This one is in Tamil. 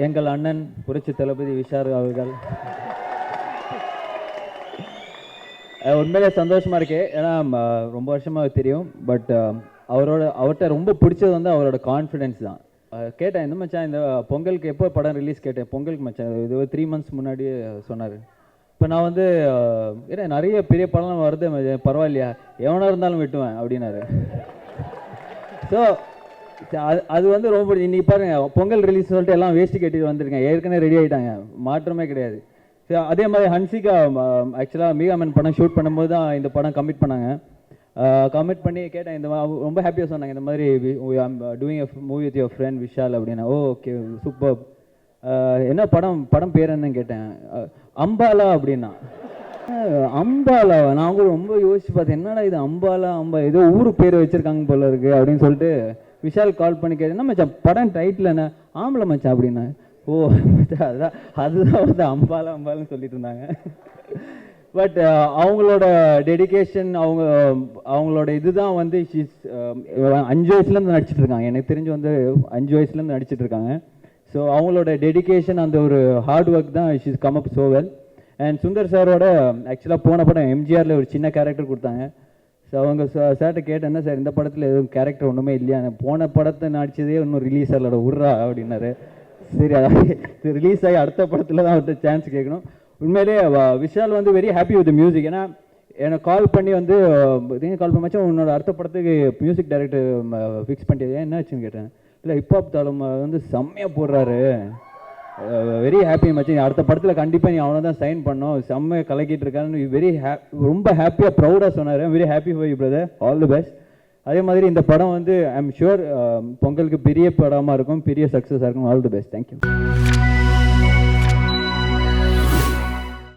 எங்கள் அண்ணன் புரட்சி தளபதி விஷால் அவர்கள். உண்மையிலே சந்தோஷமாக இருக்கு. ஏன்னா ரொம்ப வருஷமாக தெரியும். பட் அவர்கிட்ட ரொம்ப பிடிச்சது வந்து அவரோட கான்ஃபிடென்ஸ் தான். கேட்டேன், இந்த மச்சான் இந்த பொங்கலுக்கு எப்போ படம் ரிலீஸ் கேட்டேன். பொங்கலுக்கு மச்சான் இது 3 months முன்னாடியே சொன்னார். இப்போ நான் வந்து ஏன்னா நிறைய பெரிய படம் வருது, பரவாயில்லையா எவனாக இருந்தாலும் வெட்டுவேன் அப்படின்னாரு. ஸோ அது வந்து ரொம்ப இன்னைக்கு பாருங்க, பொங்கல் ரிலீஸ் சொல்லிட்டு எல்லாம் வேஸ்ட்டு கட்டிட்டு வந்துருக்கேன். ஏற்கனவே ரெடி ஆகிட்டாங்க, மாற்றமே கிடையாது. ஸோ அதே மாதிரி ஹன்சிகா ஆக்சுவலாக மீகாமன் படம் ஷூட் பண்ணும்போது தான் இந்த படம் கமிட் பண்ணாங்க. கமிட் பண்ணி கேட்டேன், இந்த ரொம்ப ஹாப்பியாக சொன்னாங்க, இந்த மாதிரி doing a movie with your friend Vishal அப்படின்னா. Okay super. என்ன படம் பேர் என்னன்னு கேட்டேன். அம்பாலா அப்படின்னா. அம்பாலாவா? நான் கூட ரொம்ப யோசிச்சு பார்த்தேன், என்னடா இது அம்பாலா ஏதோ ஊர் பேர் வச்சிருக்காங்க போல இருக்கு அப்படின்னு சொல்லிட்டு விஷால் கால் பண்ணி கேட்டேன், என்ன மச்சான் படம் டைட்டில் என்ன? ஆம்பளை மச்சான் அப்படின்னா. ஓ அதான் அதுதான் வந்து அம்பாலான்னு சொல்லிட்டு இருந்தாங்க. பட் அவங்களோட டெடிக்கேஷன், அவங்களோட இதுதான் வந்து 5 வயசுலேருந்து நடிச்சிட்டு இருக்காங்க. எனக்கு தெரிஞ்சு வந்து 5 வயசுலேருந்து நடிச்சிட்டு இருக்காங்க. ஸோ அவங்களோட டெடிக்கேஷன், அந்த ஒரு ஹார்ட் ஒர்க் தான் she's come up so well. And Sundar சாரோட ஆக்சுவலாக போன படம் எம்ஜிஆரில் ஒரு சின்ன கேரக்டர் கொடுத்தாங்க. ஸோ அவங்க சார்கிட்ட கேட்டேன்னா, சார் இந்த படத்தில் எதுவும் கேரக்டர் ஒன்றுமே இல்லையா, போன படத்தை நடிச்சதே இன்னும் ரிலீஸ் ஆகலோட விட்றா அப்படின்னாரு. சரி, அதாவது ரிலீஸ் ஆகி அடுத்த படத்தில் தான் அவர்கிட்ட சான்ஸ் கேட்கணும். உண்மையிலே விஷால் வந்து வெரி ஹாப்பி வித் மியூசிக். ஏன்னா எனக்கு கால் பண்ணி வந்து கால் பண்ண மச்சான் உன்னோட அடுத்த படத்துக்கு மியூசிக் டைரக்டர் ஃபிக்ஸ் பண்ணிட்டு என்ன ஆச்சுன்னு கேட்டேன். இல்லை ஹிப்ஹாப் தாளம் வந்து செம்மையாக போடுறாரு, வெரி ஹாப்பி மச்சான், அடுத்த படத்தில் கண்டிப்பாக நீ அவனை தான் சைன் பண்ணோம், செம்மையாக கலக்கிட்டு இருக்கான்னு ரொம்ப ஹாப்பியாக ப்ரௌடாக சொன்னார். Very happy for you brother, all the best. அதே மாதிரி இந்த படம் வந்து ஐ எம் ஷுர் பொங்கலுக்கு பெரிய படமாக இருக்கும், பெரிய சக்ஸஸாக இருக்கும். All the best. தேங்க்யூ.